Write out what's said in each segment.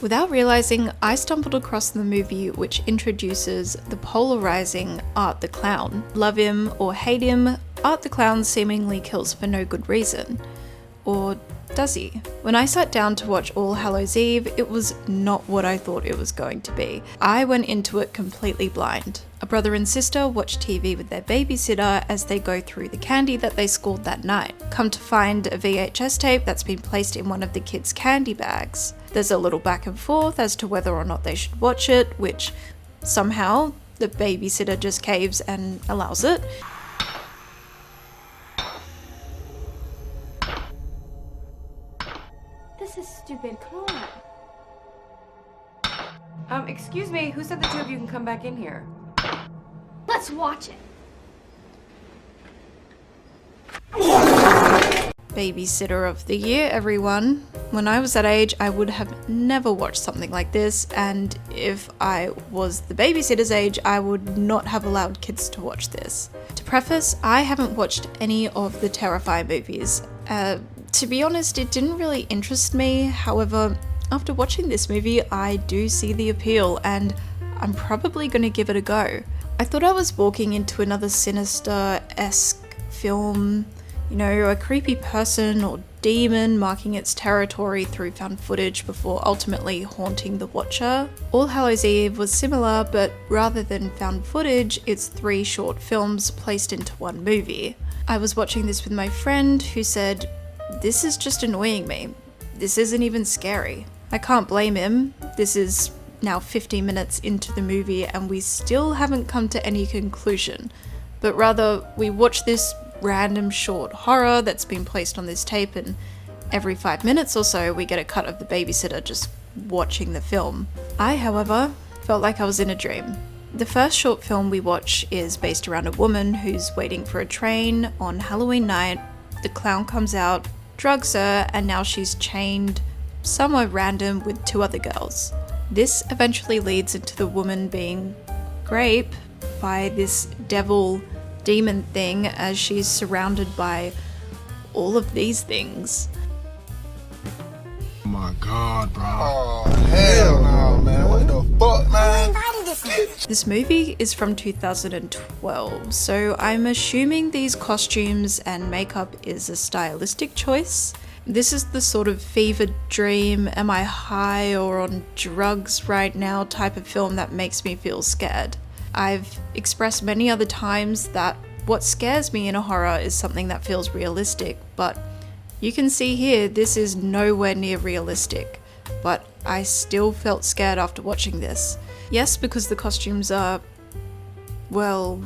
Without realizing, I stumbled across the movie which introduces the polarizing Art the Clown. Love him or hate him, Art the Clown seemingly kills for no good reason. Or does he? When I sat down to watch All Hallows Eve, it was not what I thought it was going to be. I went into it completely blind. A brother and sister watch TV with their babysitter as they go through the candy that they scored that night. Come to find a VHS tape that's been placed in one of the kids' candy bags. There's a little back and forth as to whether or not they should watch it, which somehow the babysitter just caves and allows it. This is stupid, come on. Excuse me, who said the two of you can come back in here? Let's watch it. Babysitter of the year, everyone. When I was that age, I would have never watched something like this, and if I was the babysitter's age, I would not have allowed kids to watch this. To preface, I haven't watched any of the Terrifier movies. To be honest, it didn't really interest me. However, after watching this movie, I do see the appeal, and I'm probably gonna give it a go. I thought I was walking into another Sinister-esque film, you know, a creepy person or demon marking its territory through found footage before ultimately haunting the watcher. All Hallows Eve was similar, but rather than found footage, it's 3 short films placed into one movie. I was watching this with my friend who said, "This is just annoying me. This isn't even scary." I can't blame him. This is now 50 minutes into the movie and we still haven't come to any conclusion, but rather we watch this random short horror that's been placed on this tape, and every 5 minutes or so we get a cut of the babysitter just watching the film. I, however, felt like I was in a dream. The first short film we watch is based around a woman who's waiting for a train on Halloween night. The clown comes out, drugs her, and now she's chained somewhere random with 2 other girls. This eventually leads into the woman being raped by this devil demon thing as she's surrounded by all of these things. Oh my god, bro. Oh, hell no, man. What the fuck, man? This movie is from 2012, so I'm assuming these costumes and makeup is a stylistic choice. This is the sort of fevered dream, am I high or on drugs right now type of film that makes me feel scared. I've expressed many other times that what scares me in a horror is something that feels realistic, but you can see here this is nowhere near realistic, but I still felt scared after watching this. Yes, because the costumes are, well,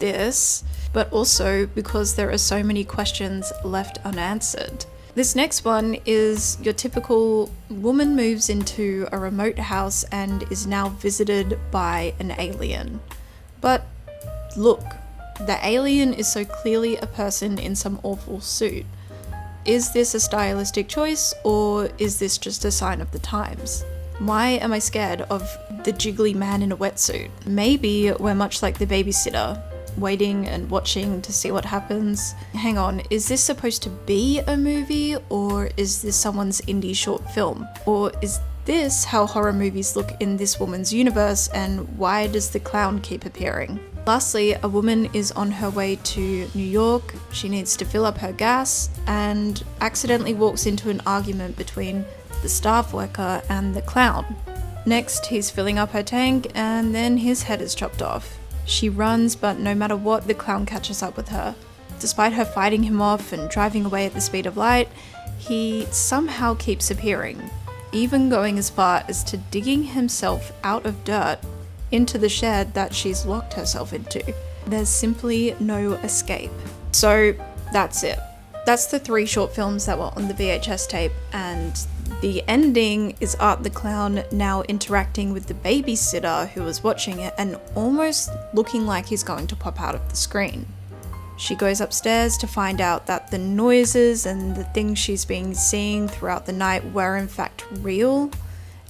this, but also because there are so many questions left unanswered. This next one is your typical woman moves into a remote house and is now visited by an alien. But look, the alien is so clearly a person in some awful suit. Is this a stylistic choice, or is this just a sign of the times? Why am I scared of the jiggly man in a wetsuit? Maybe we're much like the babysitter, waiting and watching to see what happens. Hang on, is this supposed to be a movie, or is this someone's indie short film? Or is this how horror movies look in this woman's universe, and why does the clown keep appearing? Lastly, a woman is on her way to New York. She needs to fill up her gas and accidentally walks into an argument between the staff worker and the clown. Next, he's filling up her tank and then his head is chopped off. She runs, but no matter what, the clown catches up with her. Despite her fighting him off and driving away at the speed of light, he somehow keeps appearing, even going as far as to digging himself out of dirt into the shed that she's locked herself into. There's simply no escape. So that's it. That's the 3 short films that were on the VHS tape, and the ending is Art the Clown now interacting with the babysitter who was watching it and almost looking like he's going to pop out of the screen. She goes upstairs to find out that the noises and the things she's been seeing throughout the night were in fact real,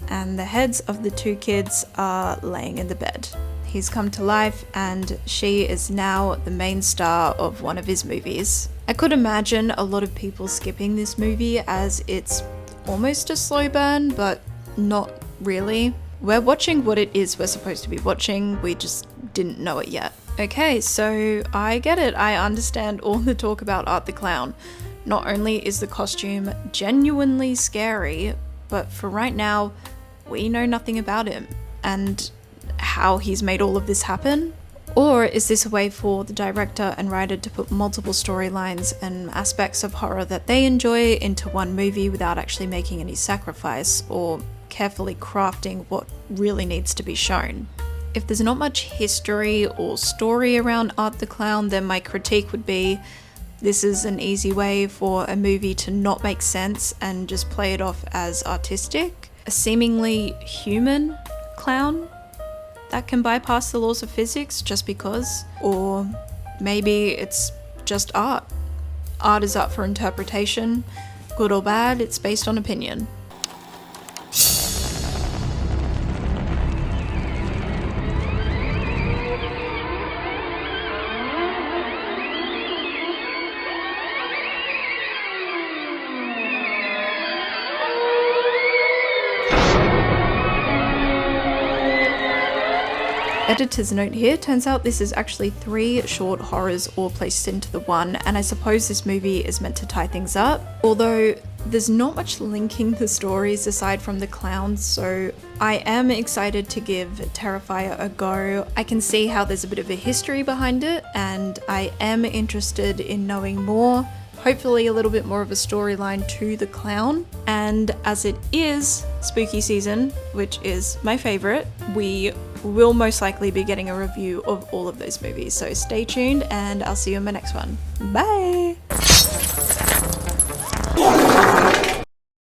and the heads of the 2 kids are laying in the bed. He's come to life and she is now the main star of one of his movies. I could imagine a lot of people skipping this movie as it's almost a slow burn, but not really. We're watching what it is we're supposed to be watching, we just didn't know it yet. Okay, so I get it. I understand all the talk about Art the Clown. Not only is the costume genuinely scary, but for right now, we know nothing about him and how he's made all of this happen. Or is this a way for the director and writer to put multiple storylines and aspects of horror that they enjoy into one movie without actually making any sacrifice or carefully crafting what really needs to be shown? If there's not much history or story around Art the Clown, then my critique would be this is an easy way for a movie to not make sense and just play it off as artistic. A seemingly human clown that can bypass the laws of physics just because. Or maybe it's just art. Art is up for interpretation. Good or bad, it's based on opinion. Editor's note here, turns out this is actually 3 short horrors all placed into the one, and I suppose this movie is meant to tie things up. Although there's not much linking the stories aside from the clowns, so I am excited to give Terrifier a go. I can see how there's a bit of a history behind it, and I am interested in knowing more. Hopefully a little bit more of a storyline to the clown. And as it is spooky season, which is my favorite, we will most likely be getting a review of all of those movies. So stay tuned and I'll see you in my next one. Bye!